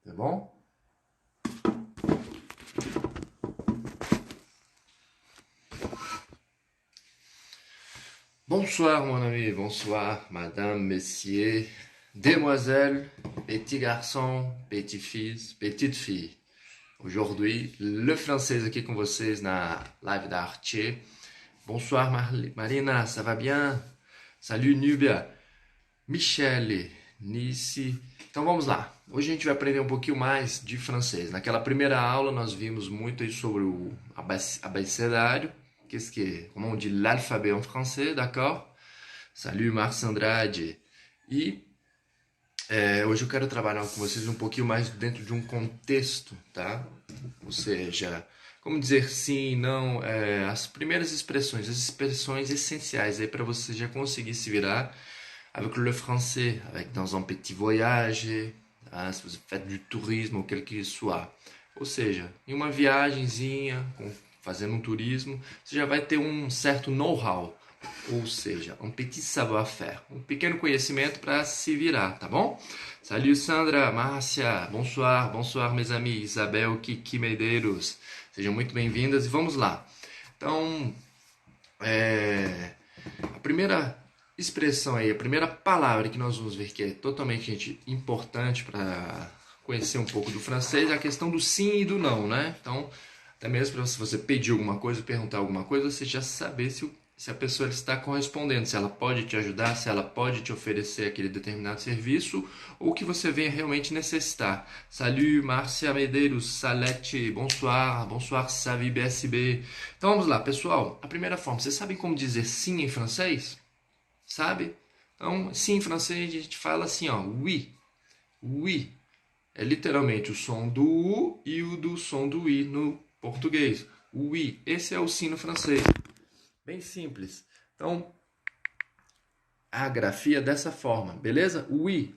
Tá bom? Bonsoir mon ami, bonsoir madame, messieurs, demoiselles, petits garçons, petits filles, petites filles. Aujourd'hui, le français aqui com vocês na live da Arte. Bonsoir Marina, ça va bien? Salut Nubia, Michele, Nice. Então vamos lá. Hoje a gente vai aprender um pouquinho mais de francês. Naquela primeira aula nós vimos muito aí sobre o abecedário, como on dit l'alphabet en français, d'accord? Salut Marcos Andrade. E hoje eu quero trabalhar com vocês um pouquinho mais dentro de um contexto, tá? Ou seja, como dizer sim, não, as primeiras expressões, as expressões essenciais aí para você já conseguir se virar avec le français, avec dans un petit voyage, tá? Se você faz du tourisme ou quel que soit. Ou seja, em uma viagenzinha, fazendo um turismo, você já vai ter um certo know-how. Ou seja, um petit savoir-faire, um pequeno conhecimento para se virar, tá bom? Salut Sandra, Márcia, bonsoir, bonsoir mes amis, Isabel, Kiki Medeiros, sejam muito bem-vindas e vamos lá. Então, a primeira expressão aí, a primeira palavra que nós vamos ver que é totalmente importante para conhecer um pouco do francês é a questão do sim e do não, né? Então, até mesmo para se você pedir alguma coisa, perguntar alguma coisa, você já saber se a pessoa está correspondendo, se ela pode te ajudar, se ela pode te oferecer aquele determinado serviço ou que você venha realmente necessitar. Salut, Márcia Medeiros, Salete, bonsoir, bonsoir, Savi BSB. Então vamos lá, pessoal. A primeira forma, vocês sabem como dizer sim em francês? Sabe? Então, sim em francês a gente fala assim, ó, oui, oui. É literalmente o som do U e o do som do I no português. Oui, esse é o sim no francês. Bem simples. Então, a grafia é dessa forma, beleza? Oui.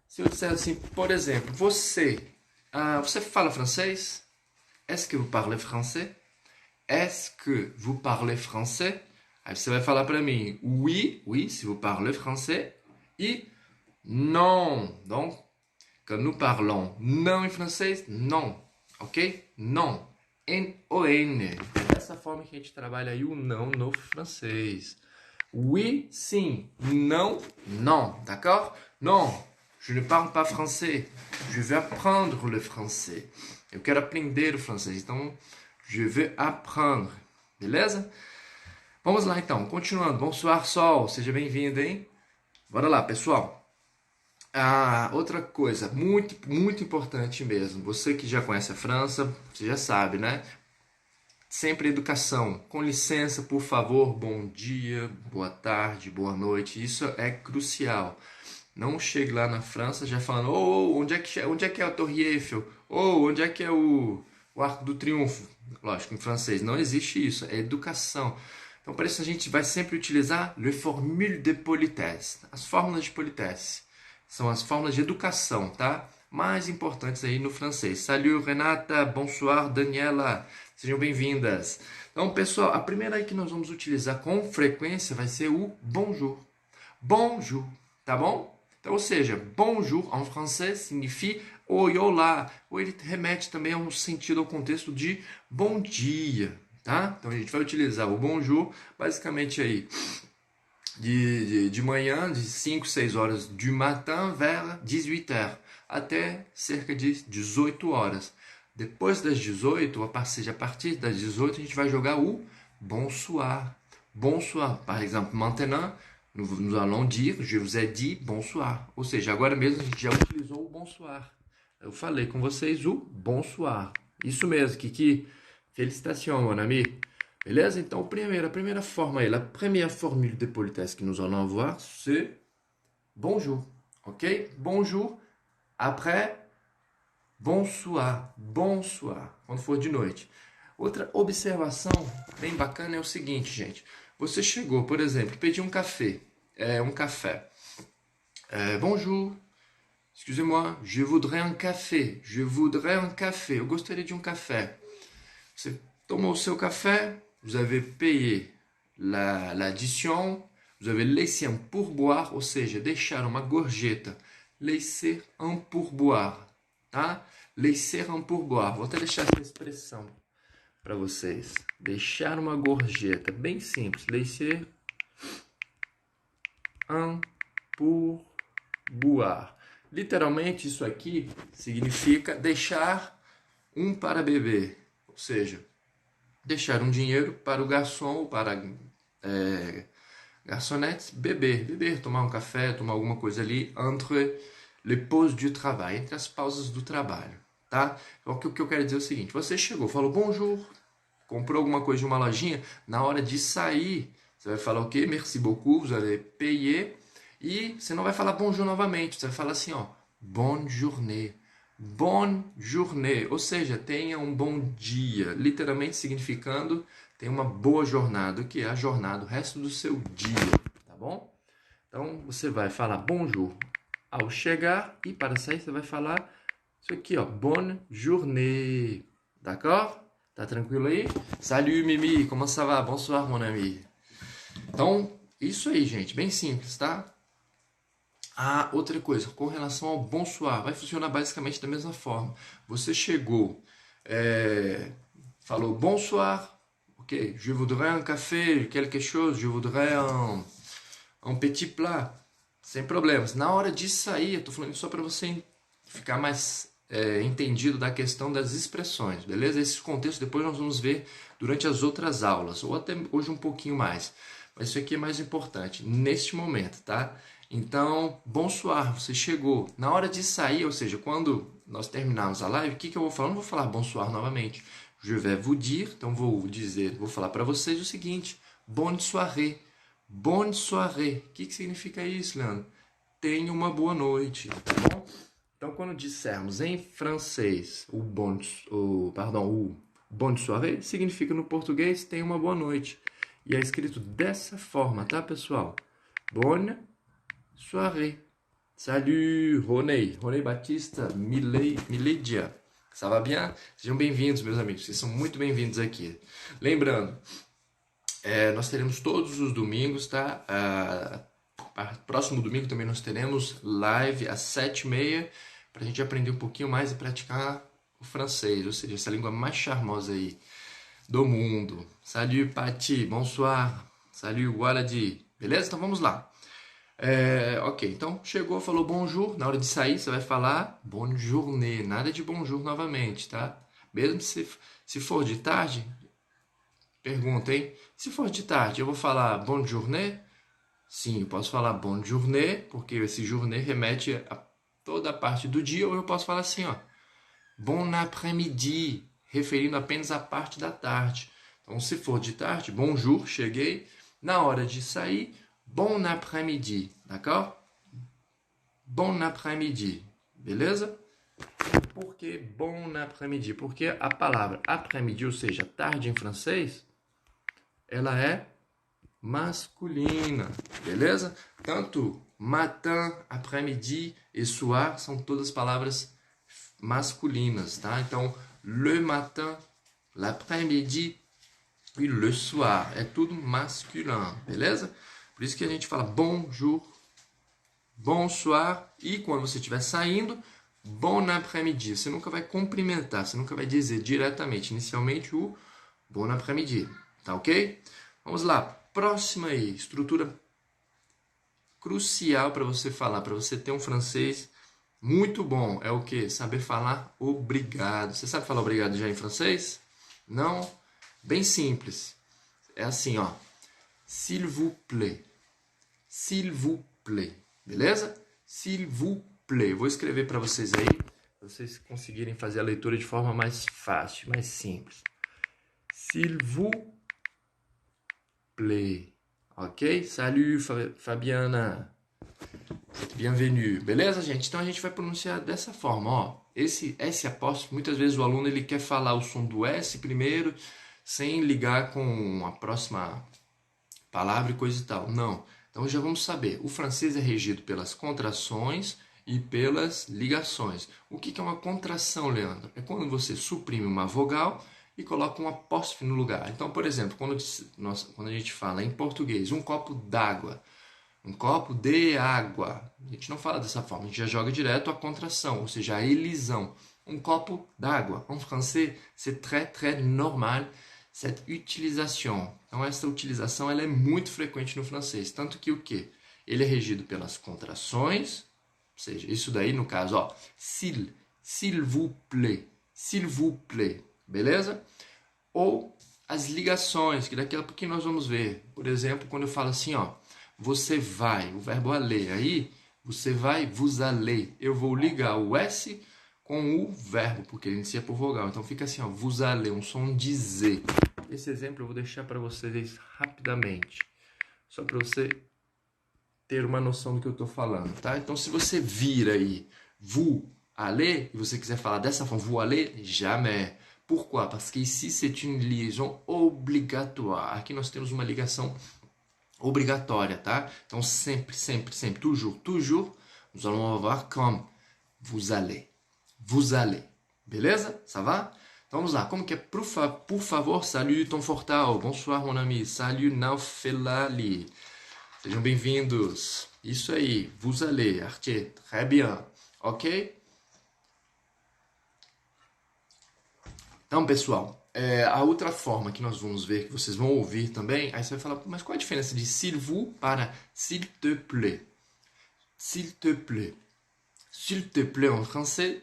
Se eu disser assim, por exemplo, você fala francês? Est-ce que vous parlez français? Est-ce que vous parlez français? Aí você vai falar para mim, oui, oui, si vous parlez français, e non. Donc, quand nous parlons não em francês, non, ok? Non. N-O-N. É dessa forma que a gente trabalha aí o não no francês. Oui, sim. Non, non. D'accord? Non, je ne parle pas français. Je veux apprendre le français. Eu quero aprender o francês. Então, je veux apprendre. Beleza? Vamos lá, então. Continuando. Bonsoir, Sol. Seja bem-vindo, hein? Bora lá, pessoal. Outra coisa, muito, muito importante mesmo. Você que já conhece a França, você já sabe, né? Sempre educação. Com licença, por favor, bom dia, boa tarde, boa noite. Isso é crucial. Não chegue lá na França já falando, onde é que é a Torre Eiffel? Onde é que é o Arco do Triunfo? Lógico, em francês não existe isso, é educação. Então, para isso a gente vai sempre utilizar le formule de politesse, as fórmulas de politesse. São as fórmulas de educação, tá? Mais importantes aí no francês. Salut, Renata, bonsoir, Daniela. Sejam bem-vindas. Então, pessoal, a primeira aí que nós vamos utilizar com frequência vai ser o bonjour. Bonjour, tá bom? Então, ou seja, bonjour em francês significa oi, olá. Ou ele remete também a um sentido, ao contexto de bom dia, tá? Então, a gente vai utilizar o bonjour basicamente aí de manhã, de 5, 6 horas du matin vers 18 horas, até cerca de 18 horas. Depois das 18, ou seja, a partir das 18, a gente vai jogar o bonsoir. Bonsoir. Par exemple, maintenant, nous allons dire, je vous ai dit bonsoir. Ou seja, agora mesmo a gente já utilizou o bonsoir. Eu falei com vocês o bonsoir. Isso mesmo, Kiki. Félicitations, mon ami. Beleza? Então, a primeira forma aí, a primeira formule de politesse que nous allons voir, c'est bonjour. Ok? Bonjour. Après, bonsoir. Bonsoir. Quando for de noite. Outra observação bem bacana é o seguinte, gente. Você chegou, por exemplo, pediu um café. Um café. Bonjour. Excusez-moi, je voudrais un café. Je voudrais un café. Eu gostaria de um café. Você tomou o seu café, vous avez payé l'addition, vous avez laissé un pourboire, ou seja, deixar uma gorjeta. Laisser un pourboire. tá? Laisser un pourboire. Vou até deixar essa expressão para vocês. Deixar uma gorjeta, bem simples. Laisser un pourboire. Literalmente, isso aqui significa deixar um para beber, ou seja, deixar um dinheiro para o garçom ou para garçonetes beber, tomar um café, tomar alguma coisa ali entre les pauses du travail, entre as pausas do trabalho, tá? Então, o que eu quero dizer é o seguinte: você chegou, falou bonjour, comprou alguma coisa de uma lojinha, na hora de sair, você vai falar o quê? Merci beaucoup, vous allez payer. E você não vai falar bonjour novamente, você vai falar assim, ó, bonne journée. Bonne journée, ou seja, tenha um bom dia, literalmente significando tenha uma boa jornada, que é a jornada, o resto do seu dia, tá bom? Então, você vai falar bonjour ao chegar e para sair você vai falar isso aqui, ó, bonne journée, d'accord? Tá tranquilo aí? Salut Mimi, comment ça va? Bonsoir mon ami. Então, isso aí, gente, bem simples, tá? Ah, outra coisa, com relação ao bonsoir, vai funcionar basicamente da mesma forma. Você chegou, falou bonsoir, ok, je voudrais un café, quelque chose, je voudrais un petit plat, sem problemas. Na hora de sair, eu tô falando só para você ficar mais entendido da questão das expressões, beleza? Esse contexto depois nós vamos ver durante as outras aulas, ou até hoje um pouquinho mais. Mas isso aqui é mais importante neste momento, tá? Então, bonsoir, você chegou. Na hora de sair, ou seja, quando nós terminarmos a live, o que eu vou falar? Eu não vou falar bonsoir novamente. Je vais vous dire, então vou falar para vocês o seguinte: bonne soirée. Bonne soirée. O que significa isso, Leandro? Tenha uma boa noite, tá bom? Então, quando dissermos em francês o bonne soirée, significa no português tenha uma boa noite. E é escrito dessa forma, tá, pessoal? Bonne soirée. Salut, Ronei Batista, Milédia. Ça va bien? Sejam bem-vindos, meus amigos. Vocês são muito bem-vindos aqui. Lembrando, nós teremos todos os domingos, tá? Próximo domingo também nós teremos live às 7h30 para a gente aprender um pouquinho mais e praticar o francês, ou seja, essa língua mais charmosa aí do mundo. Salut, Pati, bonsoir. Salut, Waladi. Beleza? Então vamos lá. Ok, então chegou, falou bonjour. Na hora de sair, você vai falar bonne journée. Nada de bonjour novamente, tá? Mesmo se for de tarde, pergunta, hein? Se for de tarde, eu vou falar bonne journée? Sim, eu posso falar bonne journée, porque esse journée remete a toda a parte do dia, ou eu posso falar assim, ó, bon après-midi, referindo apenas à parte da tarde. Então, se for de tarde, bonjour, cheguei. Na hora de sair, bon après-midi, d'accord? Bon après-midi, beleza? Por que bon après-midi? Porque a palavra après-midi, ou seja, tarde em francês, ela é masculina, beleza? Tanto matin, après-midi e soir são todas palavras masculinas, tá? Então, le matin, l'après-midi e le soir é tudo masculin, beleza? Por isso que a gente fala bonjour, bonsoir e quando você estiver saindo, bon après-midi. Você nunca vai cumprimentar, você nunca vai dizer diretamente, inicialmente, o bon après-midi, tá ok? Vamos lá, próxima aí, estrutura crucial para você falar, para você ter um francês muito bom. É o que? Saber falar obrigado. Você sabe falar obrigado já em francês? Não? Bem simples. É assim, ó. S'il vous plaît. S'il vous plaît. Beleza? S'il vous plaît. Vou escrever para vocês aí, para vocês conseguirem fazer a leitura de forma mais fácil, mais simples. S'il vous plaît. Ok? Salut, Fabiana. Bienvenue. Beleza, gente? Então a gente vai pronunciar dessa forma, ó. Esse S apóstrofo, muitas vezes o aluno ele quer falar o som do S primeiro, sem ligar com a próxima palavra e coisa e tal. Não. Então já vamos saber. O francês é regido pelas contrações e pelas ligações. O que é uma contração, Leandro? É quando você suprime uma vogal e coloca um apóstrofe no lugar. Então, por exemplo, quando a gente fala em português, um copo d'água, Um copo de água. A gente não fala dessa forma, a gente já joga direto a contração, ou seja, a elisão. Um copo d'água. En français, c'est très, très normal cette utilisation. Então, essa utilização ela é muito frequente no francês. Tanto que o quê? Ele é regido pelas contrações, ou seja, isso daí no caso, ó, s'il vous plaît, beleza? Ou as ligações, que daqui a pouquinho nós vamos ver. Por exemplo, quando eu falo assim, ó, você vai, o verbo aller, aí você vai, vous allez. Eu vou ligar o S com o verbo, porque ele inicia por vogal. Então fica assim, ó, vous allez, um som de Z. Esse exemplo eu vou deixar para vocês rapidamente, só para você ter uma noção do que eu estou falando, tá? Então se você vira aí, vous allez, e você quiser falar dessa forma, vous allez, jamais. Pourquoi? Parce que ici c'est une liaison obligatoire. Aqui nós temos uma ligação obrigatória, tá? Então sempre, sempre, sempre, toujours, toujours, nous allons avoir comme vous allez. Vous allez. Beleza? Ça va? Então vamos lá. Como que é? Por favor, salut Tom Fortal. Bonsoir, mon ami. Salut Naufelali. Sejam bem-vindos. Isso aí. Vous allez. Artier. Très bien. Ok? Então, pessoal, a outra forma que nós vamos ver, que vocês vão ouvir também, aí você vai falar, mas qual a diferença de s'il vous para s'il te plaît? S'il te plaît. S'il te plaît, en français,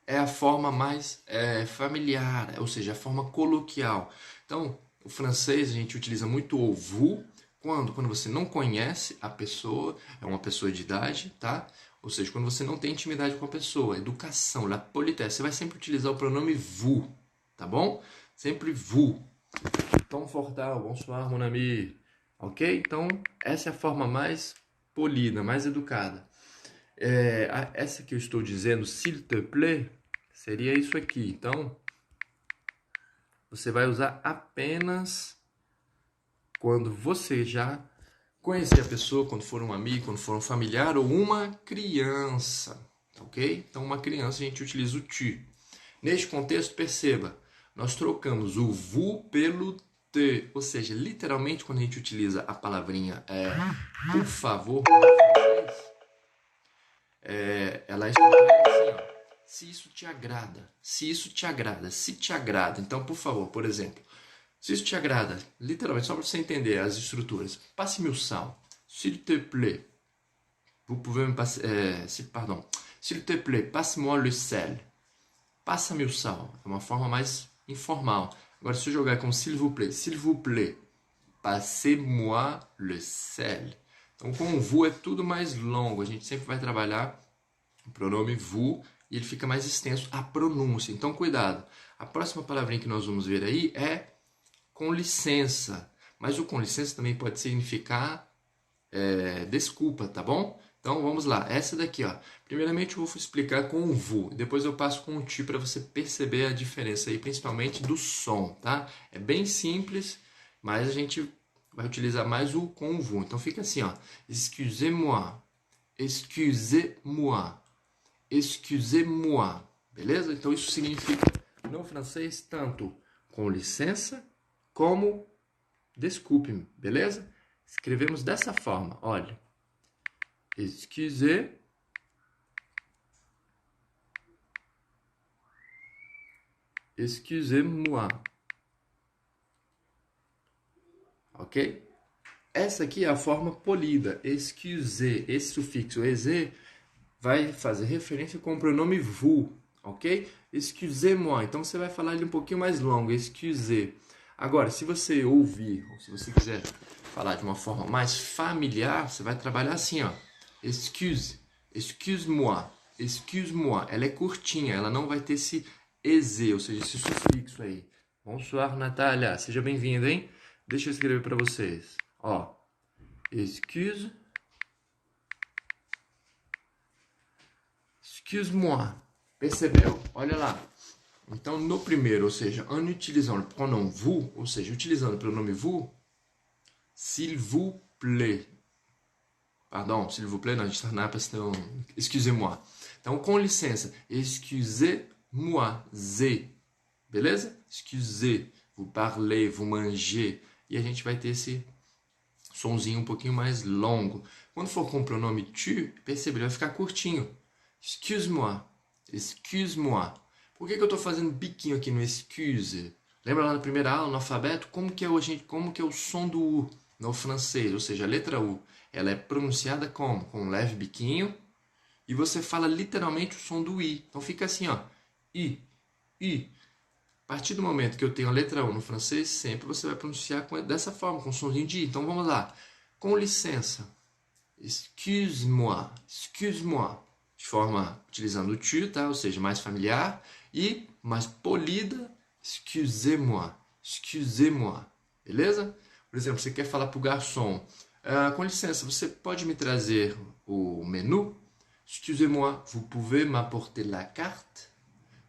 é a forma mais familiar, ou seja, a forma coloquial. Então, o francês a gente utiliza muito o vous quando você não conhece a pessoa, é uma pessoa de idade, tá? Ou seja, quando você não tem intimidade com a pessoa, educação, la politesse, você vai sempre utilizar o pronome vous, tá bom? Sempre vous. Tom Fortal, bonsoir, mon ami. Ok? Então, essa é a forma mais polida, mais educada. Essa que eu estou dizendo, s'il te plaît, seria isso aqui. Então, você vai usar apenas quando você já conhecer a pessoa, quando for um amigo, quando for um familiar ou uma criança, ok? Então, uma criança a gente utiliza o tu. Neste contexto, perceba, nós trocamos o vous pelo te, ou seja, literalmente quando a gente utiliza a palavrinha por favor, ela é estruturada assim, ó. Se isso te agrada, se isso te agrada, se te agrada. Então, por favor, por exemplo, se isso te agrada, literalmente, só para você entender as estruturas, passe-me o sal. S'il te plaît, vous pouvez me passer, pardon, s'il te plaît, passe-moi le sel. Passa-me o sal. É uma forma mais informal. Agora, se eu jogar com s'il vous plaît, passez-moi le sel. Então, com o vous é tudo mais longo. A gente sempre vai trabalhar o pronome vous e ele fica mais extenso a pronúncia. Então, cuidado. A próxima palavrinha que nós vamos ver aí é com licença. Mas o com licença também pode significar desculpa, tá bom? Então, vamos lá. Essa daqui, ó. Primeiramente, eu vou explicar com o vous. Depois eu passo com o ti para você perceber a diferença aí, principalmente do som, tá? É bem simples, mas a gente vai utilizar mais o com o vous. Então, fica assim, ó. Excusez-moi. Excusez-moi. Excusez-moi. Beleza? Então, isso significa, no francês, tanto com licença como desculpe-me. Beleza? Escrevemos dessa forma, olha. Excusez-moi. Ok? Essa aqui é a forma polida. Excusez. Esse sufixo ez vai fazer referência com o pronome vous. Ok? Excusez-moi. Então você vai falar ele um pouquinho mais longo. Excusez. Agora, se você ouvir, ou se você quiser falar de uma forma mais familiar, você vai trabalhar assim, ó. Excuse, excuse-moi, excuse-moi. Ela é curtinha, ela não vai ter esse ez, ou seja, esse sufixo aí. Bonsoir, Natália. Seja bem-vinda, hein? Deixa eu escrever para vocês. Ó, excuse-moi. Percebeu? Olha lá. Então, no primeiro, ou seja, en utilisant o pronome vous, ou seja, utilizando o pronome vous, s'il vous plaît. Pardon, s'il vous plaît, não, a gente está na questão, excusez-moi. Então, com licença, excusez-moi, z, beleza? Excusez, vous parlez, vous mangez, e a gente vai ter esse sonzinho um pouquinho mais longo. Quando for com o pronome tu, percebe, ele vai ficar curtinho. Excuse-moi. Excuse-moi. Por que eu estou fazendo biquinho aqui no excuse? Lembra lá na primeira aula, no alfabeto, como que é o som do U no francês? Ou seja, a letra U, ela é pronunciada como? Com um leve biquinho. E você fala literalmente o som do I. Então fica assim, ó. I, I. A partir do momento que eu tenho a letra U no francês, sempre você vai pronunciar dessa forma, com o somzinho de I. Então vamos lá. Com licença. Excuse-moi. Excuse-moi. De forma utilizando o tu, tá? Ou seja, mais familiar. E mais polida. Excusez-moi. Excusez-moi. Beleza? Por exemplo, você quer falar para o garçom. Com licença, você pode me trazer o menu? Excusez-moi, vous pouvez m'apporter la carte?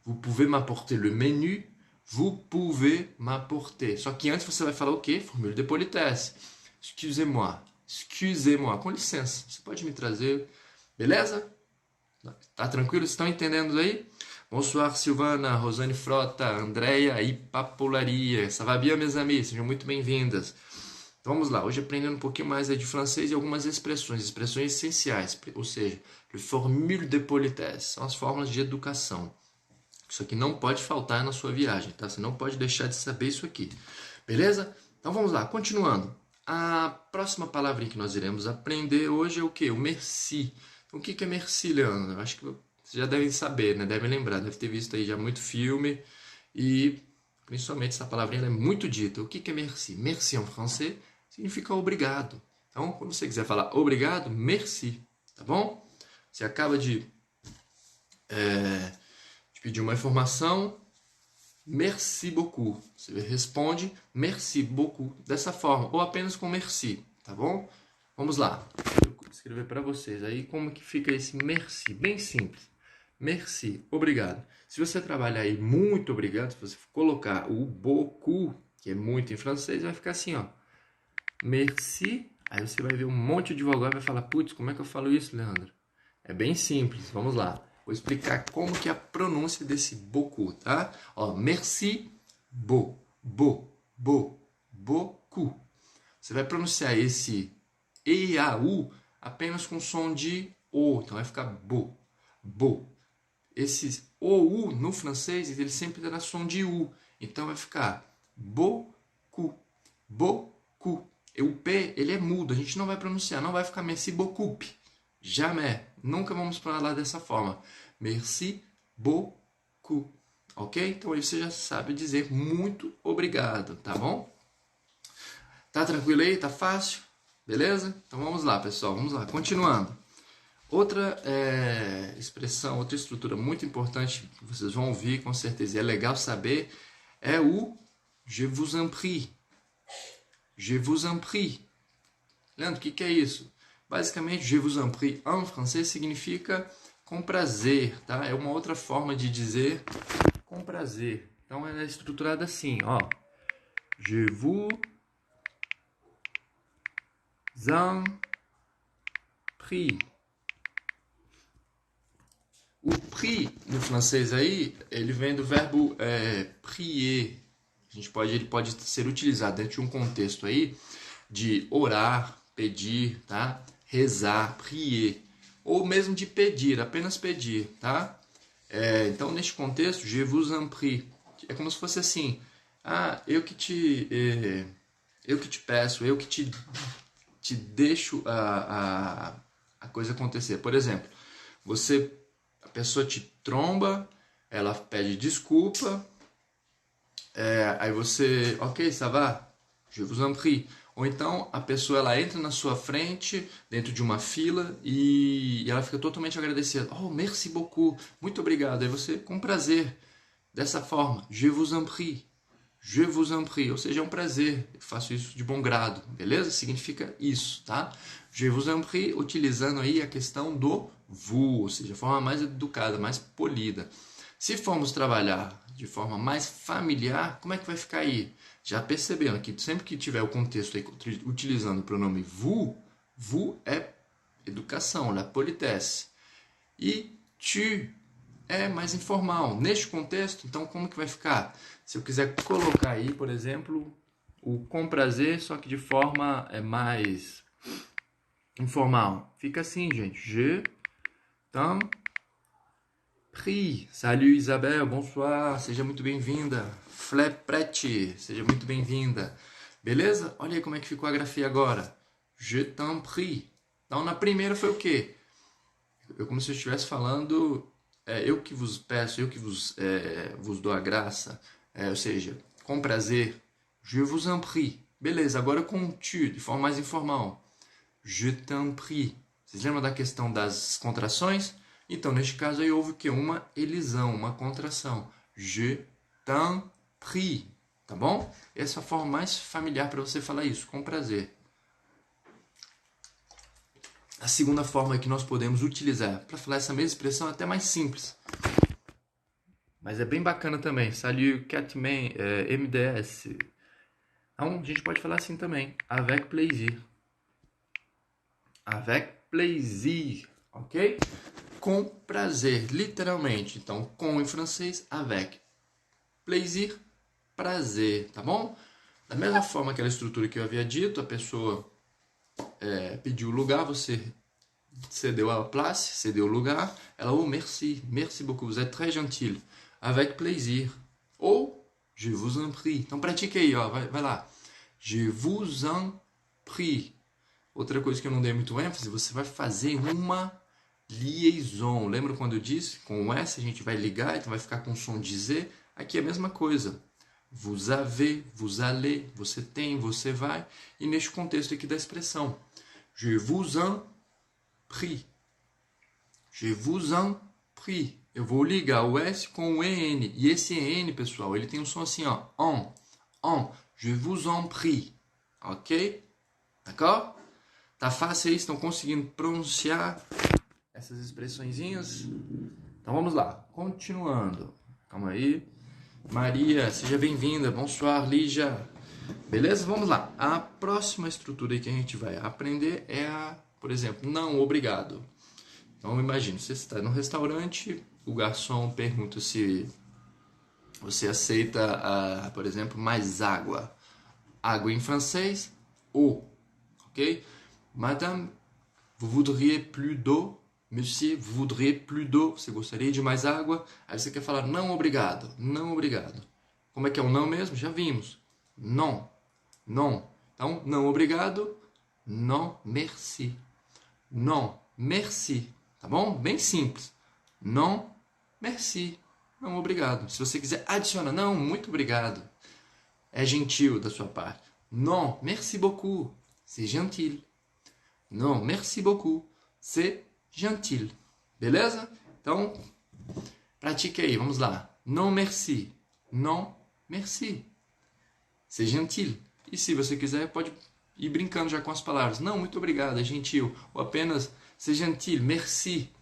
Vous pouvez m'apporter le menu? Vous pouvez m'apporter. Só que antes você vai falar o quê? Formule de politesse. Excusez-moi. Excusez-moi. Com licença, você pode me trazer. Beleza? Tá tranquilo? Vocês estão entendendo aí? Bonsoir, Silvana, Rosane Frota, Andréia e Papularia. Ça va bien, mes amis? Sejam muito bem-vindas. Então vamos lá, hoje aprendendo um pouquinho mais de francês e algumas expressões essenciais, ou seja, le formule de politesse, são as fórmulas de educação. Isso aqui não pode faltar na sua viagem, tá? Você não pode deixar de saber isso aqui, beleza? Então vamos lá, continuando. A próxima palavrinha que nós iremos aprender hoje é o quê? O merci. Então o que é merci, Leandro? Eu acho que vocês já devem saber, né? Devem lembrar, deve ter visto aí já muito filme e principalmente essa palavrinha é muito dita. O que é merci? Merci em francês significa obrigado. Então, quando você quiser falar obrigado, merci, tá bom? Você acaba de pedir uma informação, merci beaucoup. Você responde merci beaucoup dessa forma, ou apenas com merci, tá bom? Vamos lá. Vou escrever para vocês aí como que fica esse merci, bem simples. Merci, obrigado. Se você trabalhar aí muito obrigado, se você colocar o beaucoup, que é muito em francês, vai ficar assim, ó. Merci. Aí você vai ver um monte de vogal e vai falar, putz, como é que eu falo isso, Leandro? É bem simples, vamos lá. Vou explicar como que é a pronúncia desse beaucoup, tá? Ó, merci, beaucoup. Você vai pronunciar esse E, A, U apenas com som de O, então vai ficar bo. Esse OU no francês, ele sempre dá som de U, então vai ficar beaucoup. E o P, ele é mudo, a gente não vai pronunciar, não vai ficar merci beaucoup. Jamais, nunca vamos falar dessa forma. Merci beaucoup, ok? Então aí você já sabe dizer muito obrigado, tá bom? Tá tranquilo aí? Tá fácil? Beleza? Então vamos lá, pessoal, vamos lá, continuando. Outra expressão, outra estrutura muito importante que vocês vão ouvir com certeza e é legal saber é o je vous en prie. Je vous en prie. Leandro, o que é isso? Basicamente, je vous en prie em francês significa com prazer, tá? É uma outra forma de dizer com prazer. Então, ela é estruturada assim, ó. Je vous en prie. O prie, no francês aí, ele vem do verbo prier. Ele pode ser utilizado dentro de um contexto aí de orar, pedir, tá? Rezar, prier. Ou mesmo de pedir, apenas pedir, tá? Então, neste contexto, je vous en prie. É como se fosse assim, eu que te peço, eu que te deixo a coisa acontecer. Por exemplo, a pessoa te tromba, ela pede desculpa, aí você, ok, ça va, je vous en prie. Ou então a pessoa ela entra na sua frente, dentro de uma fila, e ela fica totalmente agradecida. Oh, merci beaucoup, muito obrigado. Aí você, com prazer, dessa forma, je vous en prie. Je vous en prie, ou seja, é um prazer, eu faço isso de bom grado, beleza? Significa isso, tá? Je vous en prie, utilizando aí a questão do vous, ou seja, a forma mais educada, mais polida. Se formos trabalhar de forma mais familiar, como é que vai ficar aí? Já perceberam que sempre que tiver o contexto aí, utilizando o pronome vous, vous é educação, la politesse. E tu é mais informal. Neste contexto, então, como que vai ficar? Se eu quiser colocar aí, por exemplo, o com prazer, só que de forma mais informal. Fica assim, gente. Je t'en prie. Salut, Isabel. Bonsoir. Seja muito bem-vinda. Fleprete. Seja muito bem-vinda. Beleza? Olha aí como é que ficou a grafia agora. Je t'en prie. Então, na primeira foi o quê? Eu como se eu estivesse falando, eu que vos peço, eu que vos dou a graça, ou seja, com prazer, je vous en prie. Beleza, agora com tu, de forma mais informal. Je t'en prie. Vocês lembram da questão das contrações? Então, neste caso aí houve o quê? Uma elisão, uma contração. Je t'en prie. Tá bom? Essa é a forma mais familiar para você falar isso, com prazer. A segunda forma que nós podemos utilizar para falar essa mesma expressão é até mais simples. Mas é bem bacana também. Salut, Catman, MDS. Então, a gente pode falar assim também. Avec plaisir. Avec plaisir. Ok? Com prazer, literalmente. Então, com em francês, avec. Plaisir, prazer. Tá bom? Da mesma forma, aquela estrutura que eu havia dito, a pessoa pediu o lugar, você cedeu a place, cedeu o lugar, ela, oh, merci, merci beaucoup, vous êtes très gentil, avec plaisir, ou, je vous en prie. Então pratique aí, ó, vai lá, je vous en prie. Outra coisa que eu não dei muito ênfase, você vai fazer uma liaison. Lembra quando eu disse? Com o S a gente vai ligar, então vai ficar com o som de Z. Aqui é a mesma coisa. Vous avez, vous allez, você tem, você vai. E neste contexto aqui da expressão, je vous en prie. Je vous en prie. Eu vou ligar o S com o EN. E esse EN, pessoal, ele tem um som assim, ó. En. Je vous en prie. Ok? D'accord? Tá fácil aí? Estão conseguindo pronunciar essas expressõezinhas? Então vamos lá. Continuando. Calma aí. Maria, seja bem-vinda. Bonsoir, Lígia. Beleza? Vamos lá. A próxima estrutura aí que a gente vai aprender é a, por exemplo, não obrigado. Então imagine, você está no restaurante, o garçom pergunta se você aceita, por exemplo, mais água. Água em francês, eau. Ok? Madame, vous voudriez plus d'eau? Monsieur, vous voudriez plus d'eau? Você gostaria de mais água? Aí você quer falar não obrigado, não obrigado. Como é que é o não mesmo? Já vimos. Non, non. Então, não obrigado, non merci. Non merci. Tá bom? Bem simples. Non merci. Não obrigado. Se você quiser, adiciona. Não, muito obrigado. É gentil da sua parte. Non merci beaucoup. C'est gentil. Non, merci beaucoup. C'est gentil. Beleza? Então, pratique aí. Vamos lá. Non, merci. Non, merci. C'est gentil. E se você quiser, pode ir brincando já com as palavras. Não, muito obrigado. É gentil. Ou apenas, c'est gentil. Merci.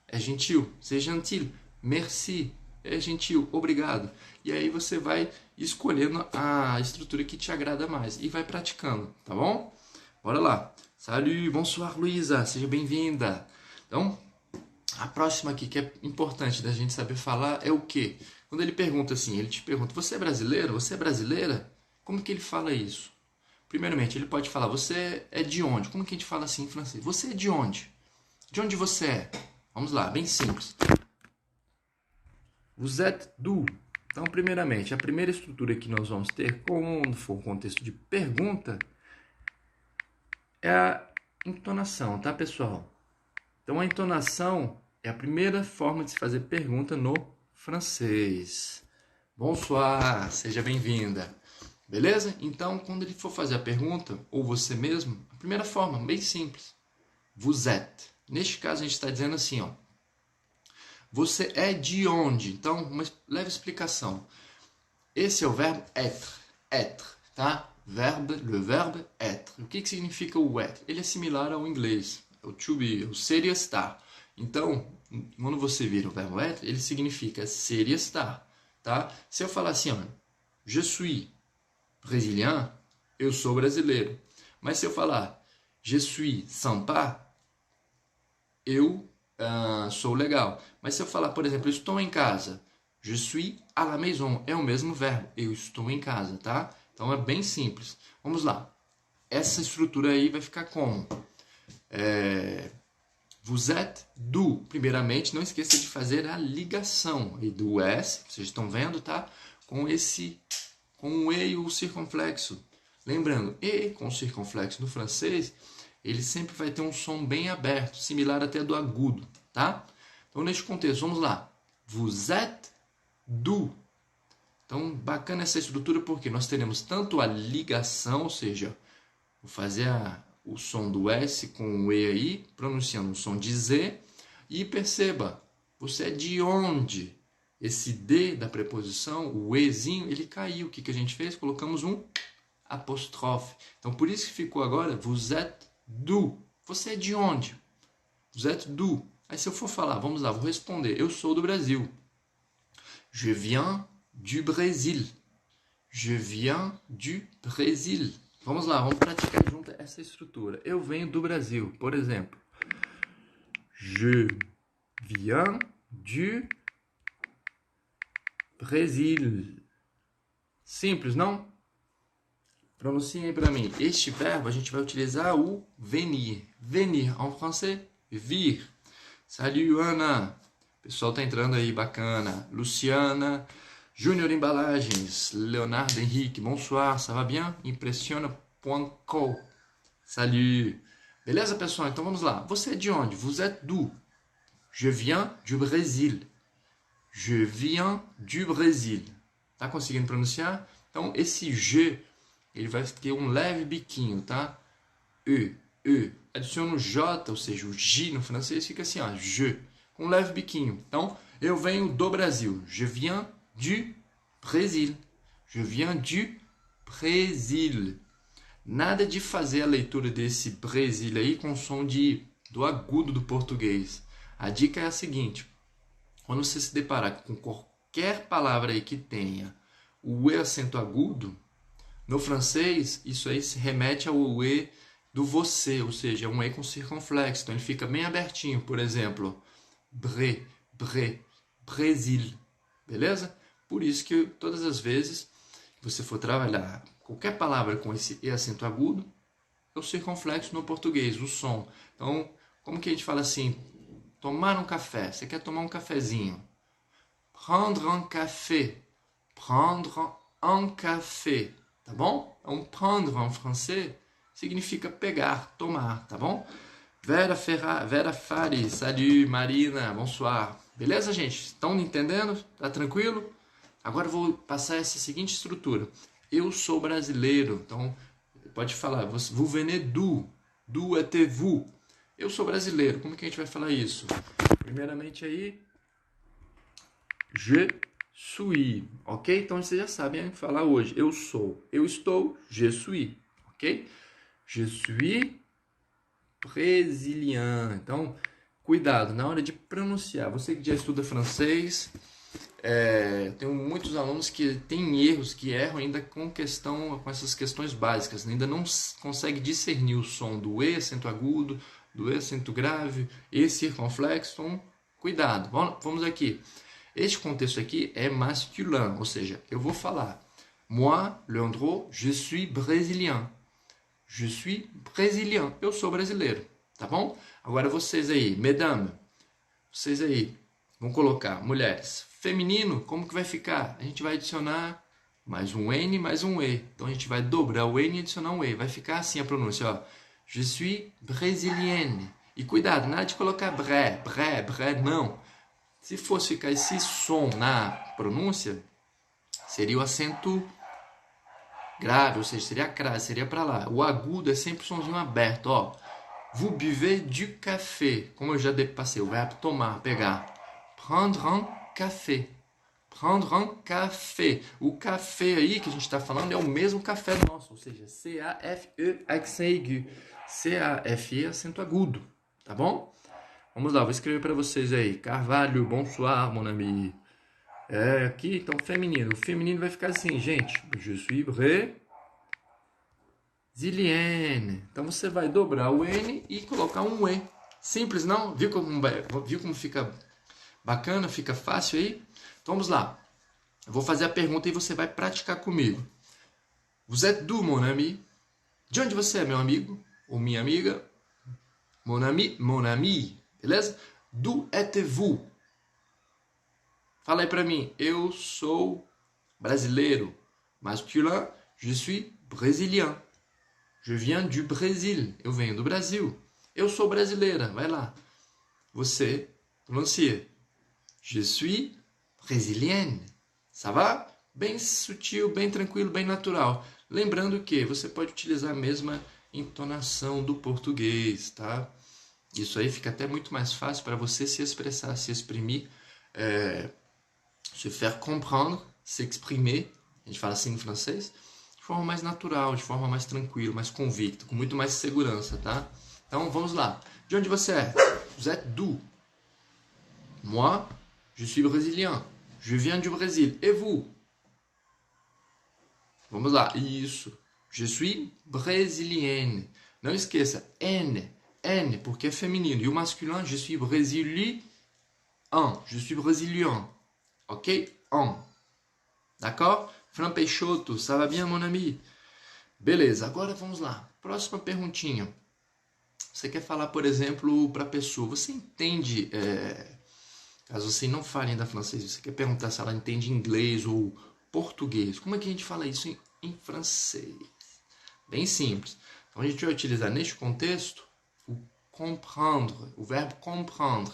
É gentil. C'est gentil. Merci. É gentil. Obrigado. E aí você vai escolhendo a estrutura que te agrada mais. E vai praticando. Tá bom? Bora lá. Salut, bonsoir, Luísa, seja bem-vinda. Então, a próxima aqui que é importante da gente saber falar é o quê? Quando ele pergunta assim, ele te pergunta, você é brasileiro? Você é brasileira? Como que ele fala isso? Primeiramente, ele pode falar, você é de onde? Como que a gente fala assim em francês? Você é de onde? De onde você é? Vamos lá, bem simples. Vous êtes d'où? Então, primeiramente, a primeira estrutura que nós vamos ter, quando for um contexto de pergunta, é a entonação, tá, pessoal? Então, a entonação é a primeira forma de se fazer pergunta no francês. Bonsoir, seja bem-vinda. Beleza? Então, quando ele for fazer a pergunta, ou você mesmo, a primeira forma, bem simples. Vous êtes. Neste caso, a gente está dizendo assim, ó. Você é de onde? Então, uma leve explicação. Esse é o verbo être. Être, tá? Le verbe être. O que significa o être? Ele é similar ao inglês, o to be, o ser e estar. Então, quando você vira o verbo être, ele significa ser e estar, tá? Se eu falar assim, ó, je suis brésilien, eu sou brasileiro. Mas se eu falar je suis sympa, eu sou legal. Mas se eu falar, por exemplo, estou em casa, je suis à la maison, é o mesmo verbo, eu estou em casa, tá? Então é bem simples. Vamos lá. Essa estrutura aí vai ficar como? Vous êtes d'où? Primeiramente, não esqueça de fazer a ligação e do S, vocês estão vendo, tá? Com o E e o circunflexo. Lembrando, E com circunflexo no francês, ele sempre vai ter um som bem aberto, similar até do agudo, tá? Então, neste contexto, vamos lá. Vous êtes d'où? Então, bacana essa estrutura porque nós teremos tanto a ligação, ou seja, vou fazer o som do S com o E aí, pronunciando o som de Z. E perceba, você é de onde? Esse D da preposição, o Ezinho, ele caiu. O que a gente fez? Colocamos um apóstrofe. Então, por isso que ficou agora, vous êtes d'où? Você é de onde? Vous êtes d'où? Aí se eu for falar, vamos lá, vou responder. Eu sou do Brasil. Je viens du Brésil. Je viens du Brésil. Vamos lá, vamos praticar junto essa estrutura. Eu venho do Brasil, por exemplo. Je viens du Brésil. Simples, não? Pronunciem aí para mim. Este verbo a gente vai utilizar o venir. Venir, en français, vir. Salut, Ana. O pessoal tá entrando aí, bacana. Luciana. Júnior Embalagens, Leonardo Henrique, bonsoir, ça va bien? Impressiona.co. Salut. Beleza, pessoal? Então vamos lá. Você é de onde? Vous êtes d'où? Je viens du Brésil. Je viens du Brésil. Tá conseguindo pronunciar? Então esse je, ele vai ter um leve biquinho, tá? E. Adiciona o J, ou seja, o J no francês fica assim, ó, je, com um leve biquinho. Então, eu venho do Brasil. Je viens du Brésil. Je viens du Brésil. Nada de fazer a leitura desse Brasil aí com som do agudo do português. A dica é a seguinte. Quando você se deparar com qualquer palavra aí que tenha o E acento agudo, no francês, isso aí se remete ao E do você, ou seja, é um E com circunflexo. Então ele fica bem abertinho. Por exemplo, Brésil. Beleza? Por isso que todas as vezes que você for trabalhar qualquer palavra com esse E acento agudo, é o circunflexo no português, o som. Então, como que a gente fala assim? Tomar um café. Você quer tomar um cafezinho. Prendre un café. Prendre un café. Tá bom? Então, prendre en français significa pegar, tomar, tá bom? Vera Fares, salut, Marina, bonsoir. Beleza, gente? Estão entendendo? Tá tranquilo? Agora eu vou passar essa seguinte estrutura. Eu sou brasileiro, então pode falar, vous venez d'où? D'où êtes-vous? Eu sou brasileiro, como que a gente vai falar isso? Primeiramente aí, je suis, ok? Então vocês já sabem falar hoje. Eu sou, eu estou, je suis, ok? Je suis brésilien. Então, cuidado na hora de pronunciar. Você que já estuda francês, tenho muitos alunos que têm erros, que erram ainda com essas questões básicas. Ainda não consegue discernir o som do E acento agudo, do E acento grave, E circunflexo. Então, cuidado. Vamos aqui. Este contexto aqui é masculin, ou seja, eu vou falar. Moi, Leandro, je suis brésilien. Je suis brésilien. Eu sou brasileiro, tá bom? Agora vocês aí, mesdames, vocês aí, vão colocar mulheres. Feminino, como que vai ficar? A gente vai adicionar mais um N, mais um E. Então a gente vai dobrar o N e adicionar um E. Vai ficar assim a pronúncia, ó. Je suis brésilienne. E cuidado, nada de colocar bré, não. Se fosse ficar esse som na pronúncia, seria o acento grave, ou seja, seria a crase, seria para lá. O agudo é sempre o somzinho aberto, ó. Vous buvez du café. Como eu já passei o verbo tomar, pegar. Prendre un café. Prendre un café. O café aí que a gente está falando é o mesmo café nosso, ou seja, C-A-F-E, accent aigu. C-A-F-E, acento agudo, tá bom? Vamos lá, vou escrever para vocês aí. Carvalho, bonsoir, mon ami. Aqui, então, feminino. O feminino vai ficar assim, gente. Je suis brésilienne. Então, você vai dobrar o N e colocar um E. Simples, não? Viu como fica bacana, fica fácil aí? Então, vamos lá. Eu vou fazer a pergunta e você vai praticar comigo. Vous êtes d'où, mon ami? De onde você é, meu amigo? Ou minha amiga? mon ami, beleza? D'où êtes-vous? Fala aí pra mim, eu sou brasileiro. Masculin, je suis brésilien. Je viens du Brésil, eu venho do Brasil. Eu sou brasileira, vai lá. Você pronuncia. Je suis brésilienne. Ça va? Bem sutil, bem tranquilo, bem natural. Lembrando que você pode utilizar a mesma entonação do português, tá? Isso aí fica até muito mais fácil para você se expressar, se exprimir, se faire comprendre, s'exprimer, a gente fala assim no francês, de forma mais natural, de forma mais tranquila, mais convicta, com muito mais segurança, tá? Então vamos lá. De onde você é? Vous êtes d'où? Moi, je suis brésilien. Je viens du Brésil. Et vous? Vamos lá. Isso. Je suis brésilienne. Não esqueça. N. N, porque é feminino. E o masculin, je suis brésilien. Je suis brésilien. Ok? D'accord? Fran Peixoto, ça va bien, mon ami? Beleza, agora vamos lá. Próxima perguntinha. Você quer falar, por exemplo, para a pessoa. Você entende, caso você não fale ainda francês, você quer perguntar se ela entende inglês ou português. Como é que a gente fala isso em francês? Bem simples. Então a gente vai utilizar neste contexto o comprendre, o verbo comprendre.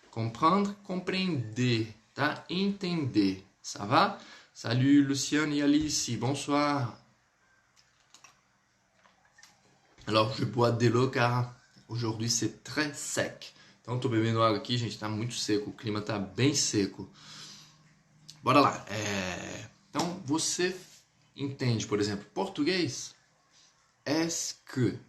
Comprendre, compreender, tá? Entender. Ça va? Salut Luciane et Alice, bonsoir. Alors, je bois de l'eau car aujourd'hui c'est très sec. Então, tô bebendo água aqui, gente, tá muito seco. O clima tá bem seco. Bora lá. Então, você entende, por exemplo, português? Est-ce que?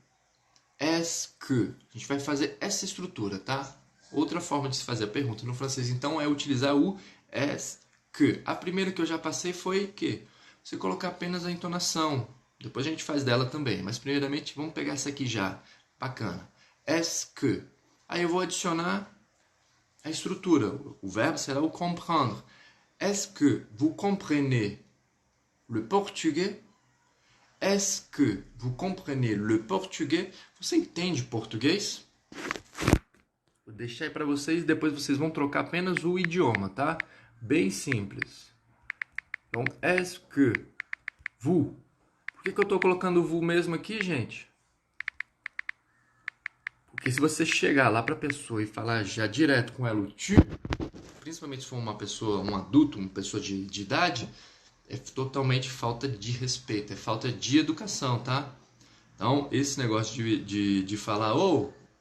Est-ce que? A gente vai fazer essa estrutura, tá? Outra forma de se fazer a pergunta no francês, então, é utilizar o est-ce que. A primeira que eu já passei foi que você colocar apenas a entonação. Depois a gente faz dela também. Mas primeiramente vamos pegar essa aqui já. Bacana. Est-ce que. Aí eu vou adicionar a estrutura. O verbo será o comprendre. Est-ce que vous comprenez le portugais? Est-ce que vous comprenez le portugais? Você entende português? Vou deixar aí para vocês. Depois vocês vão trocar apenas o idioma, tá? Bem simples. Então, est-ce que vous... Por que eu estou colocando o vous mesmo aqui, gente? Porque se você chegar lá para a pessoa e falar já direto com ela o tu, principalmente se for uma pessoa, um adulto, uma pessoa de idade, é totalmente falta de respeito, é falta de educação, tá? Então, esse negócio de falar,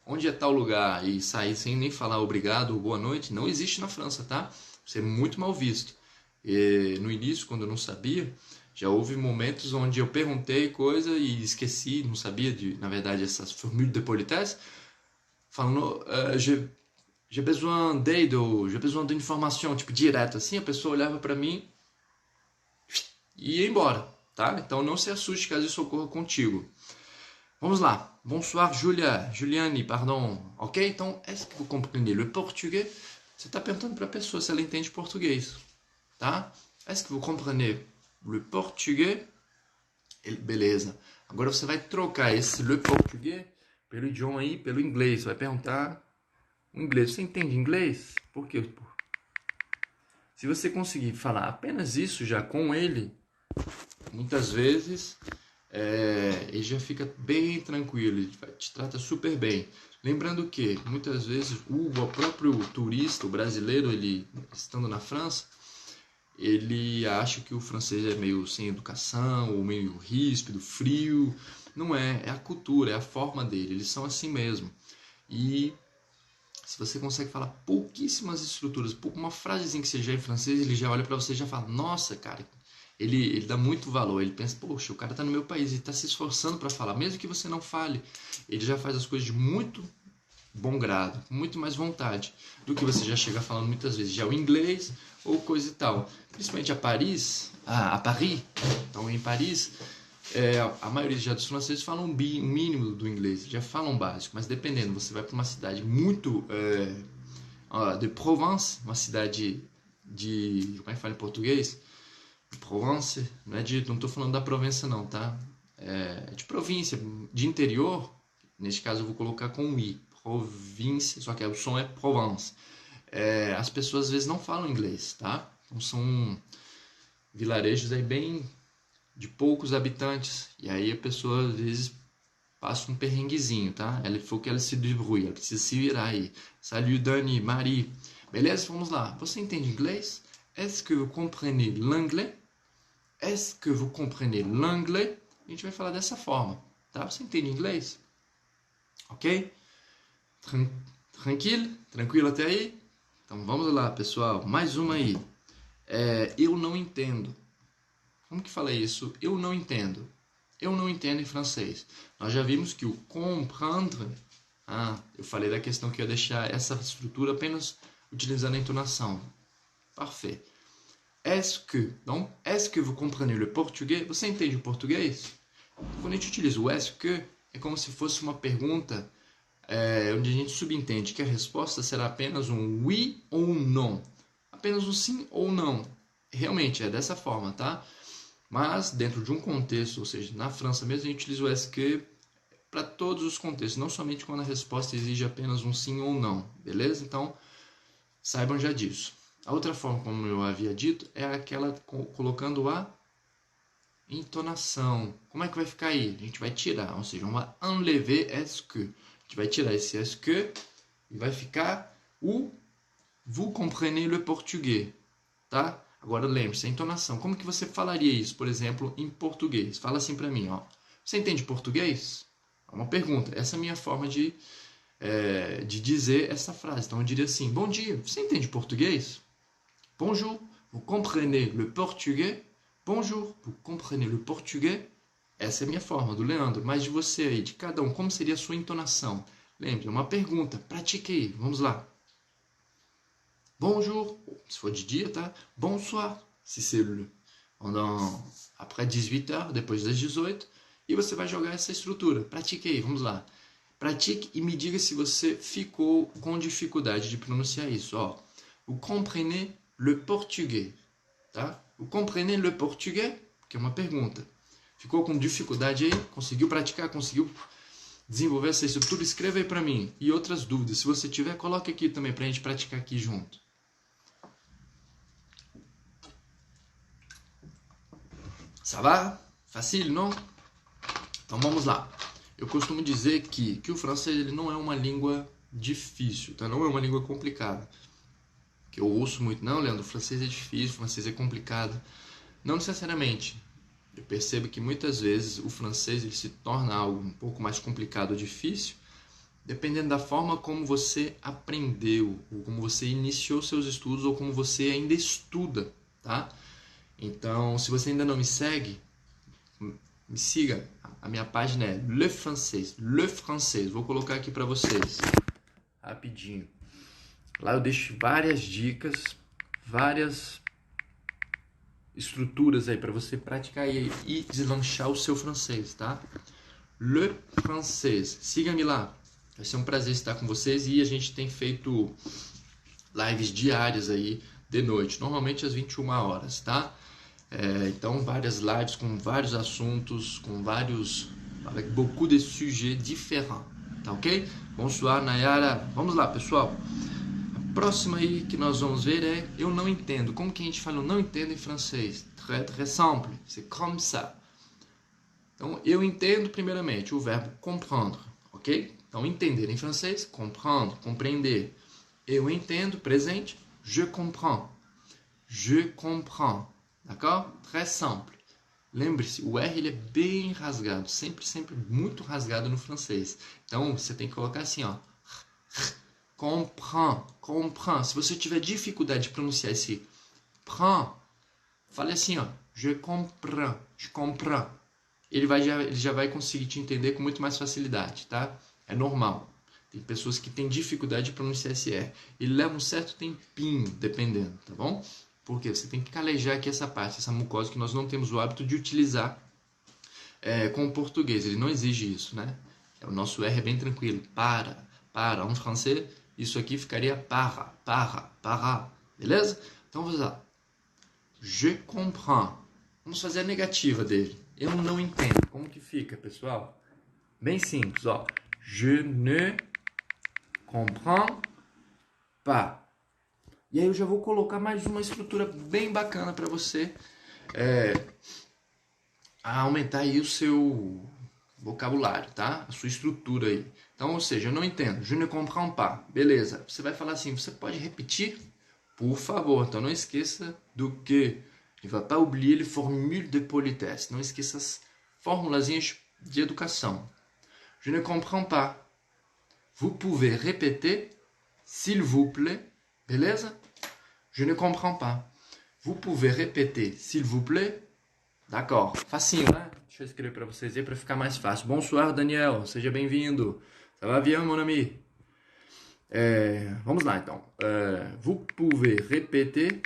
onde é tal lugar, e sair sem nem falar obrigado ou boa noite, não existe na França, tá? Isso é muito mal visto. E, no início, quando eu não sabia, já houve momentos onde eu perguntei coisa e esqueci, não sabia, na verdade, essas formules de politesse, falando, j'ai besoin d'aide, ou j'ai besoin d'information, tipo, direto assim, a pessoa olhava para mim e ia embora, tá? Então não se assuste caso isso ocorra contigo. Vamos lá. Bonsoir, Juliane, pardon. Ok? Então, est-ce que vous comprenez le portugais? Você está perguntando para a pessoa se ela entende português, tá? Est-ce que vous comprenez le portugais? Beleza. Agora você vai trocar esse le portugais pelo idioma aí, pelo inglês. Você vai perguntar o inglês. Você entende inglês? Por quê? Se você conseguir falar apenas isso já com ele, muitas vezes ele já fica bem tranquilo, ele te trata super bem. Lembrando que muitas vezes o próprio turista, o brasileiro, ele estando na França, ele acha que o francês é meio sem educação, ou meio ríspido, frio. Não é, é a cultura, é a forma dele, eles são assim mesmo. E se você consegue falar pouquíssimas estruturas, uma frasezinha que seja em francês, ele já olha para você e já fala, nossa, cara, ele dá muito valor, ele pensa, poxa, o cara tá no meu país, ele tá se esforçando para falar, mesmo que você não fale, ele já faz as coisas de muito bom grado, com muito mais vontade do que você já chega falando muitas vezes já o inglês ou coisa e tal. Principalmente a Paris, então em Paris, a maioria já dos franceses falam um mínimo do inglês, já falam básico, mas dependendo, você vai para uma cidade muito de Provence, uma cidade de, como é que fala em português? Provence, não estou falando da Provença não, tá? É de província, de interior, neste caso eu vou colocar com um i, província, só que o som é Provence. As pessoas às vezes não falam inglês, tá? Então são vilarejos aí bem de poucos habitantes. E aí a pessoa às vezes passa um perrenguezinho, tá? Ela falou que ela se debrouille, ela precisa se virar aí. Salut Dani, Marie. Beleza? Vamos lá. Você entende inglês? Est-ce que vous comprenez l'anglais? Est-ce que vous comprenez l'anglais? A gente vai falar dessa forma, tá? Você entende inglês? Ok? Tranquilo até aí? Então vamos lá, pessoal. Mais uma aí. Eu não entendo. Como que fala isso? Eu não entendo. Eu não entendo em francês. Nós já vimos que o comprendre... eu falei da questão que eu ia deixar essa estrutura apenas utilizando a entonação. Parfait. Est-ce que vous comprenez le portugais? Você entende o português? Quando a gente utiliza o est-ce que, é como se fosse uma pergunta onde a gente subentende que a resposta será apenas um oui ou um non. Apenas um sim ou não. Realmente, é dessa forma, tá? Mas, dentro de um contexto, ou seja, na França mesmo, a gente utiliza o est-ce que para todos os contextos, não somente quando a resposta exige apenas um sim ou não, beleza? Então, saibam já disso. A outra forma, como eu havia dito, é aquela colocando a entonação. Como é que vai ficar aí? A gente vai tirar, ou seja, vai enlever est-ce que. A gente vai tirar esse est-ce que e vai ficar o vous comprenez le portugais, tá? Agora lembre-se, a entonação. Como que você falaria isso, por exemplo, em português? Fala assim para mim, ó. Você entende português? É uma pergunta. Essa é a minha forma de dizer essa frase. Então eu diria assim: bom dia, você entende português? Bonjour, vous comprenez le portugais? Bonjour, vous comprenez le portugais? Essa é a minha forma, do Leandro. Mas de você aí, de cada um, como seria a sua entonação? Lembre, é uma pergunta. Pratique aí. Vamos lá. Bonjour, se for de dia, tá? Bonsoir, se c'est après 18h, depois das 18. E você vai jogar essa estrutura. Pratique aí, vamos lá. Pratique e me diga se você ficou com dificuldade de pronunciar isso. Ó, vous comprenez le portugais, tá? Vous comprenez le portugais? Que é uma pergunta. Ficou com dificuldade aí? Conseguiu praticar? Conseguiu desenvolver essa estrutura? Escreva aí para mim. E outras dúvidas, se você tiver, coloque aqui também para a gente praticar aqui junto. Ça va? Facile, não? Então vamos lá. Eu costumo dizer que o francês ele não é uma língua difícil, tá? Não é uma língua complicada. Que eu ouço muito, não, Leandro, o francês é difícil, o francês é complicado. Não necessariamente. Eu percebo que muitas vezes o francês ele se torna algo um pouco mais complicado ou difícil, dependendo da forma como você aprendeu, ou como você iniciou seus estudos, ou como você ainda estuda, tá? Então, se você ainda não me segue, me siga. A minha página é Le Français. Le Français. Vou colocar aqui para vocês. Rapidinho. Lá eu deixo várias dicas, várias estruturas aí para você praticar e deslanchar o seu francês, tá? Le Français. Siga-me lá. Vai ser um prazer estar com vocês e a gente tem feito lives diárias aí de noite, normalmente às 21 horas, tá? Então, várias lives com vários assuntos, avec beaucoup de sujets différents, tá ok? Bonsoir, Nayara. Vamos lá, pessoal. A próxima aí que nós vamos ver é eu não entendo. Como que a gente fala eu não entendo em francês? Très simple, c'est comme ça. Então, eu entendo primeiramente o verbo comprendre, ok? Então, entender em francês, comprendre, compreender. Eu entendo, presente, je comprends. Je comprends. D'accord? Très simple. Lembre-se, o R ele é bem rasgado, sempre muito rasgado no francês. Então, você tem que colocar assim, ó. Comprends. Se você tiver dificuldade de pronunciar esse prend, fale assim, ó. Je comprends. Ele já vai conseguir te entender com muito mais facilidade, tá? É normal. Tem pessoas que têm dificuldade de pronunciar esse R. Ele leva um certo tempinho, dependendo, tá bom? Porque você tem que calejar aqui essa parte, essa mucosa que nós não temos o hábito de utilizar com o português. Ele não exige isso, né? O nosso R é bem tranquilo. Para. Em francês, isso aqui ficaria para. Beleza? Então vamos lá. Je comprends. Vamos fazer a negativa dele. Eu não entendo. Como que fica, pessoal? Bem simples, ó. Je ne comprends pas. E aí eu já vou colocar mais uma estrutura bem bacana para você aumentar aí o seu vocabulário, tá? A sua estrutura aí. Então, ou seja, eu não entendo. Je ne comprends pas. Beleza. Você vai falar assim, você pode repetir? Por favor. Então, não esqueça do que. Il va pas oublier les formules de politesse. Não esqueça as formulazinhas de educação. Je ne comprends pas. Vous pouvez répéter, s'il vous plaît. Beleza? Je ne comprends pas. Vous pouvez répéter, s'il vous plaît. D'accord. Facinho, né? Deixa eu escrever para vocês aí para ficar mais fácil. Bonsoir, Daniel. Seja bem-vindo. Ça va bien, mon ami? Vamos lá, então. Vous pouvez répéter.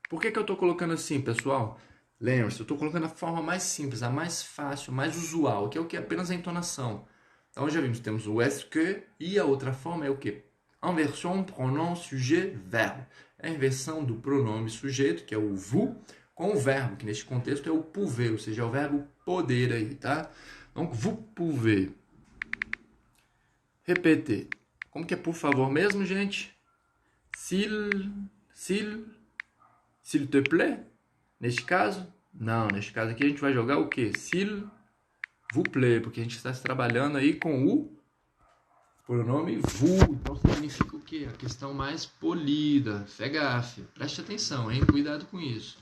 Por que eu estou colocando assim, pessoal? Lembre-se, eu estou colocando a forma mais simples, a mais fácil, a mais usual, que é o que? Apenas a entonação. Então, já vimos, temos o est que e a outra forma é o quê? Inversão, pronom, sujet, verbo. É a inversão do pronome sujeito, que é o vous, com o verbo, que neste contexto é o pouvez, ou seja, é o verbo poder aí, tá? Então, vous pouvez répéter. Como que é por favor mesmo, gente? S'il te plaît? Neste caso? Não, neste caso aqui a gente vai jogar o quê? S'il vous plaît, porque a gente está trabalhando aí com o pronome vous. Então significa o quê? A questão mais polida. Fegafe. Preste atenção, hein? Cuidado com isso.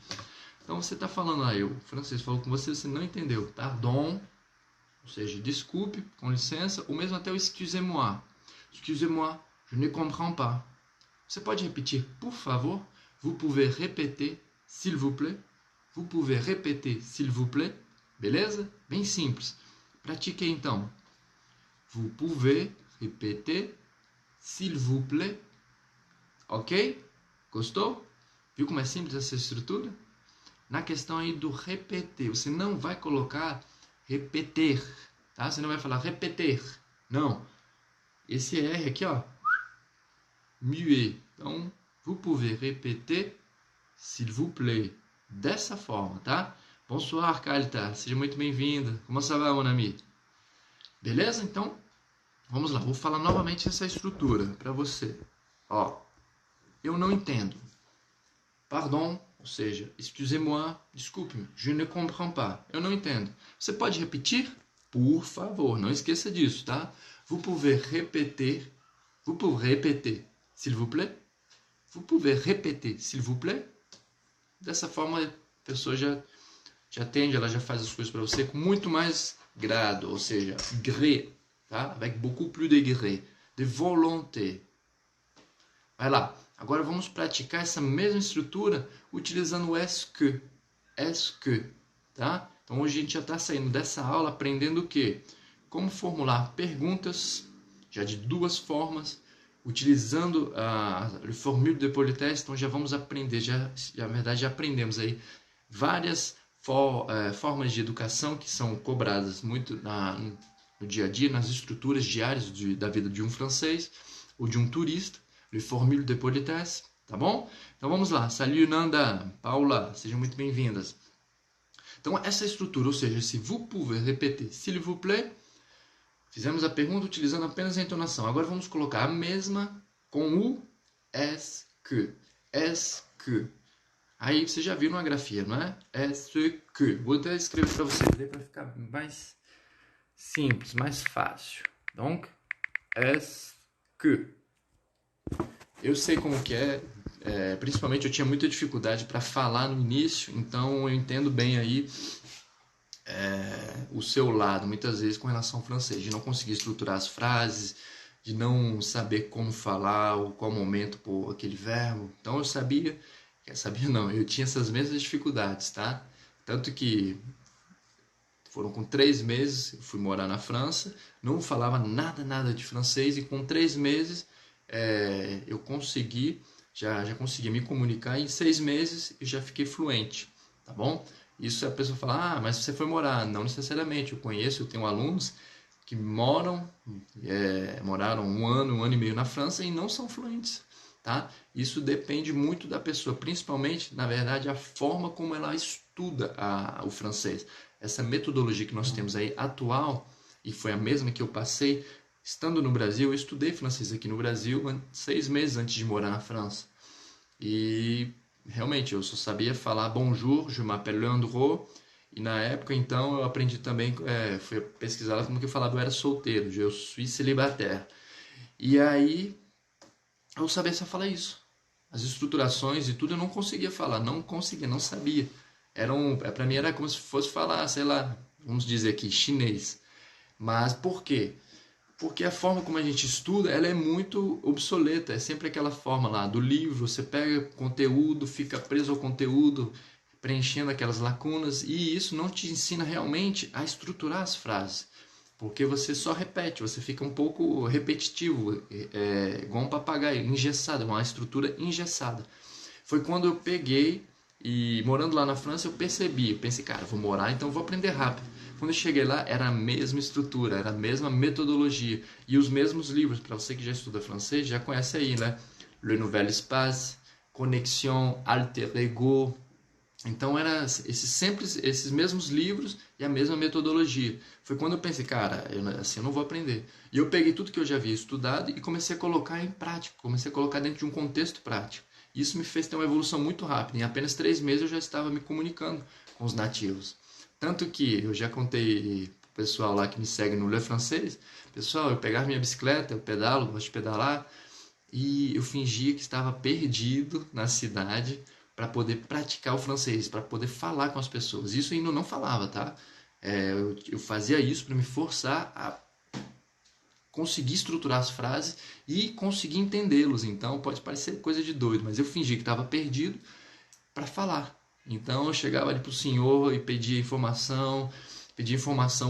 Então você está falando aí, o francês falou com você, você não entendeu. Pardon, ou seja, desculpe, com licença, ou mesmo até o excusez-moi. Excusez-moi, je ne comprends pas. Você pode repetir, por favor? Vous pouvez répéter, s'il vous plaît? Vous pouvez répéter, s'il vous plaît? Beleza? Bem simples. Pratique então. Vous pouvez répéter, s'il vous plaît? Ok? Gostou? Viu como é simples essa estrutura? Na questão aí do repetir, você não vai colocar repetir, tá? Você não vai falar repetir, não. Esse R aqui, ó, muet. Então, vous pouvez répéter, s'il vous plaît, dessa forma, tá? Bonsoir, Kalita, seja muito bem-vinda. Como ça va, mon ami? Beleza? Então, vamos lá. Vou falar novamente essa estrutura para você. Ó, eu não entendo. Pardon. Ou seja, excusez-moi, desculpe-me, je ne comprends pas, eu não entendo. Você pode repetir? Por favor, não esqueça disso, tá? Vous pouvez répéter, s'il vous plaît? Vous pouvez répéter, s'il vous plaît? Dessa forma, a pessoa já atende, ela já faz as coisas para você com muito mais grado, ou seja, gré, tá? Avec beaucoup plus de gré, de volonté. Vai lá. Agora vamos praticar essa mesma estrutura utilizando o est que. Est que, tá? Então hoje a gente já está saindo dessa aula aprendendo o quê? Como formular perguntas, já de duas formas, utilizando a formule de politesse. Então já vamos aprender, na verdade já aprendemos aí várias formas de educação que são cobradas muito no dia a dia, nas estruturas diárias da vida de um francês ou de um turista. Le formule de politesse, tá bom? Então vamos lá. Salut Nanda, Paula, sejam muito bem-vindas. Então essa estrutura, ou seja, se vous pouvez répéter, s'il vous plaît, fizemos a pergunta utilizando apenas a entonação. Agora vamos colocar a mesma com o est que. Est que. Aí você já viu numa grafia, não é? Est que. Vou até escrever para vocês aí para ficar mais simples, mais fácil. Donc, est que. Eu sei como que principalmente eu tinha muita dificuldade para falar no início, então eu entendo bem aí o seu lado, muitas vezes com relação ao francês, de não conseguir estruturar as frases, de não saber como falar, ou qual momento pôr aquele verbo. Então eu tinha essas mesmas dificuldades, tá? Tanto que foram com 3 meses, eu fui morar na França, não falava nada de francês, e com 3 meses eu consegui, já consegui me comunicar. Em 6 meses eu já fiquei fluente, tá bom? Isso a pessoa fala, mas você foi morar. Não necessariamente, eu tenho alunos que moraram 1 ano e meio na França e não são fluentes, tá? Isso depende muito da pessoa, principalmente, na verdade, a forma como ela estuda o francês. Essa metodologia que nós temos aí atual, e foi a mesma que eu passei, estando no Brasil, eu estudei francês aqui no Brasil 6 meses antes de morar na França. E realmente eu só sabia falar bonjour, je m'appelle Leandro. E na época então eu aprendi também, fui pesquisar lá como que eu falava, eu era solteiro, je suis célibataire. E aí eu sabia só falar isso. As estruturações e tudo eu não conseguia falar, não conseguia, não sabia. Para mim era como se fosse falar, sei lá, vamos dizer aqui, chinês. Mas por quê? Porque a forma como a gente estuda, ela é muito obsoleta. É sempre aquela forma lá do livro, você pega conteúdo, fica preso ao conteúdo, preenchendo aquelas lacunas, e isso não te ensina realmente a estruturar as frases. Porque você só repete, você fica um pouco repetitivo, igual um papagaio, engessado, uma estrutura engessada. Foi quando eu peguei e morando lá na França eu pensei, cara, vou morar, então vou aprender rápido. Quando eu cheguei lá, era a mesma estrutura, era a mesma metodologia e os mesmos livros. Para você que já estuda francês, já conhece aí, né? Le Nouvel Espace, Connexion, Alter Ego. Então, era sempre esses mesmos livros e a mesma metodologia. Foi quando eu pensei, cara, assim eu não vou aprender. E eu peguei tudo que eu já havia estudado e comecei a colocar em prática, comecei a colocar dentro de um contexto prático. Isso me fez ter uma evolução muito rápida. Em apenas 3 meses eu já estava me comunicando com os nativos. Tanto que eu já contei pro pessoal lá que me segue no Le Francês, pessoal, eu pegava minha bicicleta, eu pedalo, gosto de pedalar, e eu fingia que estava perdido na cidade para poder praticar o francês, para poder falar com as pessoas. Isso ainda não falava, tá? Eu fazia isso para me forçar a conseguir estruturar as frases e conseguir entendê-los. Então pode parecer coisa de doido, mas eu fingi que estava perdido para falar. Então eu chegava ali pro senhor e pedia informação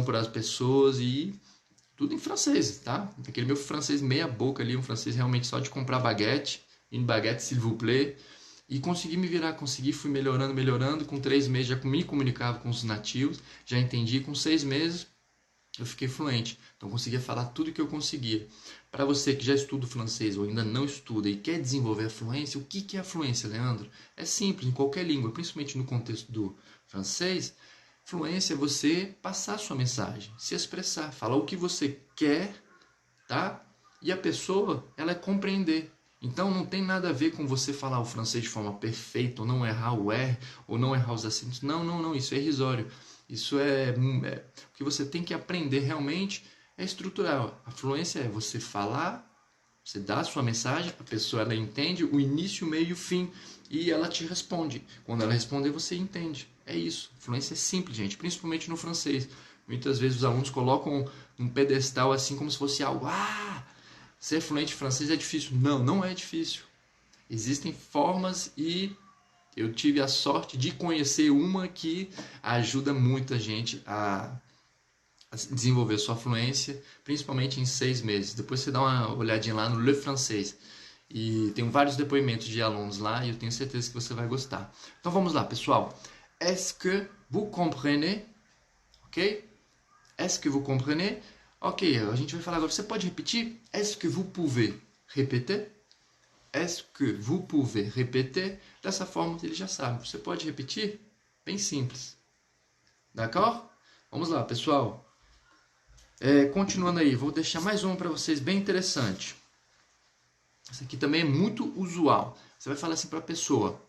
para as pessoas e tudo em francês, tá? Aquele meu francês meia boca ali, um francês realmente só de comprar baguete, une baguette s'il vous plaît, e consegui me virar, fui melhorando, melhorando. Com 3 meses já me comunicava com os nativos, já entendi. Com 6 meses eu fiquei fluente, então conseguia falar tudo que eu conseguia. Para você que já estuda o francês ou ainda não estuda e quer desenvolver a fluência, o que é a fluência, Leandro? É simples, em qualquer língua, principalmente no contexto do francês. Fluência é você passar a sua mensagem, se expressar, falar o que você quer, tá? E a pessoa, ela é compreender. Então não tem nada a ver com você falar o francês de forma perfeita, ou não errar o R, ou não errar os acentos. Não, não, não, isso é irrisório. Isso o que você tem que aprender realmente é estruturar. A fluência é você falar, você dá a sua mensagem, a pessoa ela entende o início, o meio e o fim, e ela te responde. Quando ela responder, você entende. É isso. Fluência é simples, gente, principalmente no francês. Muitas vezes os alunos colocam um pedestal assim como se fosse algo. Ser fluente em francês é difícil. Não, não é difícil. Existem formas e eu tive a sorte de conhecer uma que ajuda muita gente a desenvolver sua fluência, principalmente em 6 meses. Depois você dá uma olhadinha lá no Le Francês. E tem vários depoimentos de alunos lá e eu tenho certeza que você vai gostar. Então vamos lá, pessoal. Est-ce que vous comprenez? Ok? Est-ce que vous comprenez? Ok, a gente vai falar agora. Você pode repetir? Est-ce que vous pouvez répéter? Est-ce que vous pouvez répéter? Dessa forma ele já sabe. Você pode repetir? Bem simples. D'accord? Vamos lá, pessoal. Continuando aí, vou deixar mais uma para vocês bem interessante. Essa aqui também é muito usual. Você vai falar assim para a pessoa: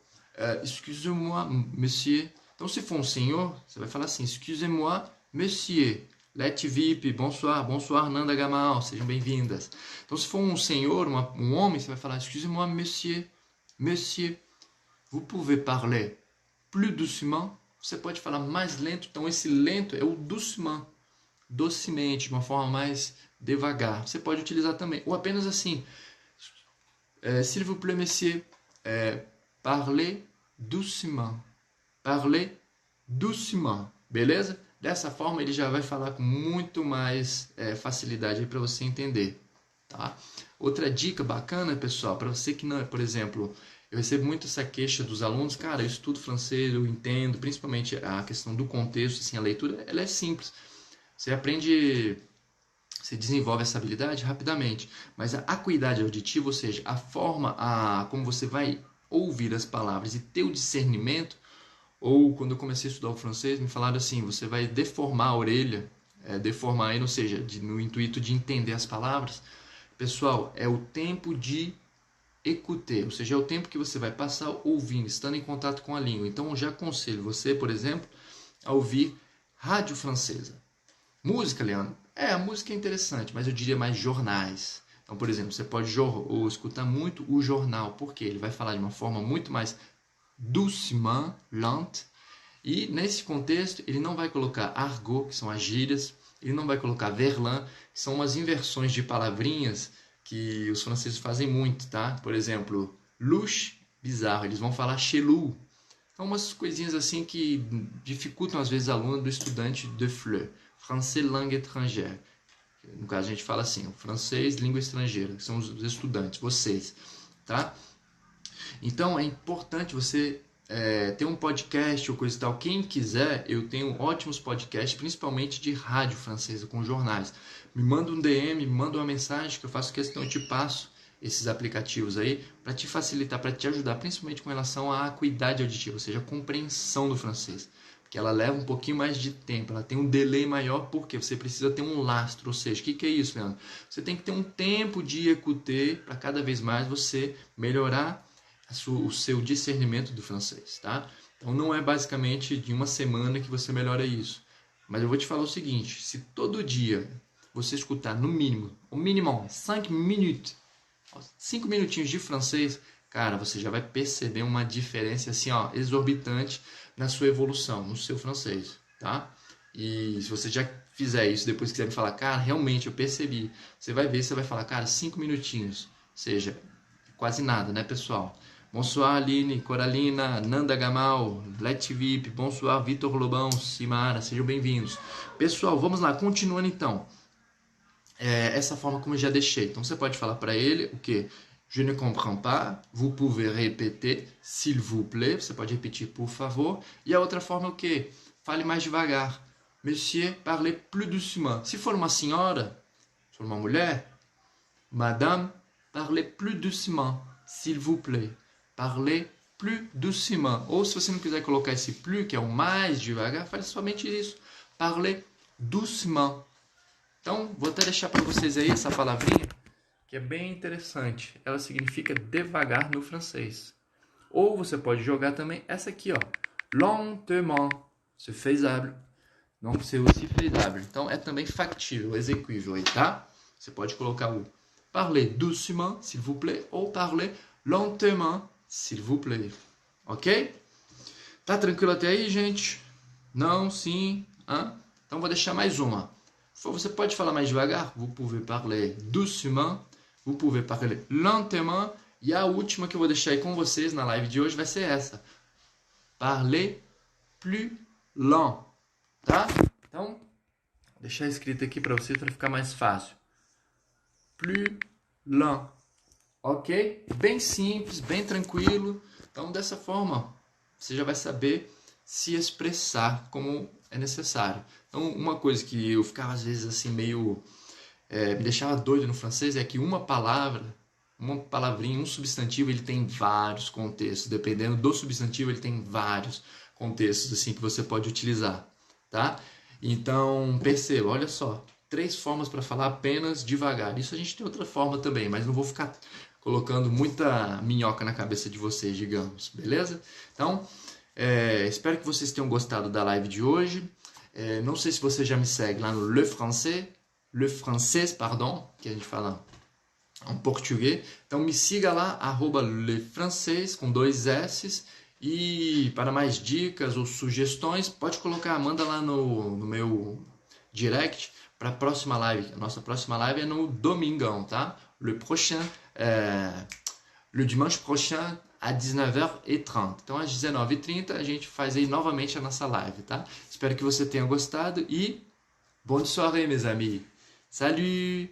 excusez-moi, monsieur. Então, se for um senhor, você vai falar assim: excusez-moi, monsieur. Let VIP, bonsoir, bonsoir, Nanda Gamal, sejam bem-vindas. Então, se for um senhor, um homem, você vai falar: excusez-moi, monsieur, monsieur, vous pouvez parler plus doucement? Você pode falar mais lento, então esse lento é o doucement, docemente, de uma forma mais devagar. Você pode utilizar também, ou apenas assim: s'il vous plaît, monsieur, parlez doucement, parlez doucement, beleza? Dessa forma ele já vai falar com muito mais facilidade para você entender, tá? Outra dica bacana, pessoal, para você que não é, por exemplo, eu recebo muito essa queixa dos alunos: cara, eu estudo francês, eu entendo, principalmente a questão do contexto, assim, a leitura, ela é simples. Você aprende, você desenvolve essa habilidade rapidamente, mas a acuidade auditiva, ou seja, a forma como você vai ouvir as palavras e ter o discernimento. Ou quando eu comecei a estudar o francês, me falaram assim: você vai deformar a orelha, deformar aí, ou seja, no intuito de entender as palavras. Pessoal, é o tempo de écouter, ou seja, é o tempo que você vai passar ouvindo, estando em contato com a língua. Então, eu já aconselho você, por exemplo, a ouvir rádio francesa. Música, Leandro? A música é interessante, mas eu diria mais jornais. Então, por exemplo, você pode escutar muito o jornal, porque ele vai falar de uma forma muito mais doucement, lente, e nesse contexto ele não vai colocar argot, que são as gírias, ele não vai colocar verlan, que são umas inversões de palavrinhas que os franceses fazem muito, tá? Por exemplo, louche, bizarro, eles vão falar chelou. Então, umas coisinhas assim que dificultam às vezes a aluna do estudante de FLE, français langue étrangère. No caso, a gente fala assim, o francês, língua estrangeira, que são os estudantes, vocês, tá? Então, é importante você ter um podcast ou coisa e tal. Quem quiser, eu tenho ótimos podcasts, principalmente de rádio francesa, com jornais. Me manda um DM, me manda uma mensagem que eu faço questão, eu te passo esses aplicativos aí para te facilitar, para te ajudar, principalmente com relação à acuidade auditiva, ou seja, a compreensão do francês. Porque ela leva um pouquinho mais de tempo, ela tem um delay maior, porque você precisa ter um lastro. Ou seja, o que é isso, Leandro? Você tem que ter um tempo de écouter para cada vez mais você melhorar o seu discernimento do francês, tá? Então não é basicamente de uma semana que você melhora isso. Mas eu vou te falar o seguinte, se todo dia você escutar no mínimo, o mínimo 5 minutos, 5 minutinhos de francês, cara, você já vai perceber uma diferença assim, ó, exorbitante na sua evolução, no seu francês, tá? E se você já fizer isso, depois quiser me falar, cara, realmente eu percebi, você vai ver, você vai falar, cara, 5 minutinhos, ou seja, quase nada, né, pessoal? Bonsoir, Aline, Coralina, Nanda Gamal, Let VIP, bonsoir, Vitor Lobão, Simara, sejam bem-vindos. Pessoal, vamos lá, continuando então. Essa forma como eu já deixei. Então você pode falar para ele o que? Je ne comprends pas, vous pouvez répéter, s'il vous plaît, você pode repetir por favor. E a outra forma é o que? Fale mais devagar. Monsieur, parlez plus doucement. Se for uma senhora, se for uma mulher, Madame, parlez plus doucement, s'il vous plaît. Parlez plus doucement. Ou se você não quiser colocar esse plus, que é o mais devagar, fale somente isso. Parlez doucement. Então, vou até deixar para vocês aí essa palavrinha, que é bem interessante. Ela significa devagar no francês. Ou você pode jogar também essa aqui, ó. Lentement. C'est faisable. Donc, c'est aussi faisable. Então, é também factível, execuível aí, tá? Você pode colocar o parler doucement, s'il vous plaît, ou parler lentement, s'il vous plaît. Ok? Tá tranquilo até aí, gente? Não? Sim? Hã? Então, vou deixar mais uma. Você pode falar mais devagar? Vous pouvez parler doucement. Vous pouvez parler lentement. E a última que eu vou deixar aí com vocês na live de hoje vai ser essa. Parler plus lent. Tá? Então, vou deixar escrito aqui para vocês para ficar mais fácil. Plus lent. Ok? Bem simples, bem tranquilo. Então, dessa forma, você já vai saber se expressar como é necessário. Então, uma coisa que eu ficava às vezes assim meio... me deixava doido no francês é que uma palavra, uma palavrinha, um substantivo, ele tem vários contextos. Dependendo do substantivo, ele tem vários contextos assim que você pode utilizar, tá? Então, perceba, olha só, 3 formas para falar apenas devagar. Isso a gente tem outra forma também, mas não vou ficar colocando muita minhoca na cabeça de vocês, digamos, beleza? Então, espero que vocês tenham gostado da live de hoje. Não sei se você já me segue lá no Le Français, pardon, que a gente fala em português. Então me siga lá, @lefrancais, com 2 S. E para mais dicas ou sugestões, pode colocar, manda lá no meu direct para a próxima live. A nossa próxima live é no domingão, tá? Le dimanche prochain, à 19h30. Então, às 19h30, a gente faz aí novamente a nossa live, tá? Espero que você tenha gostado e bonne soirée, mes amis. Salut!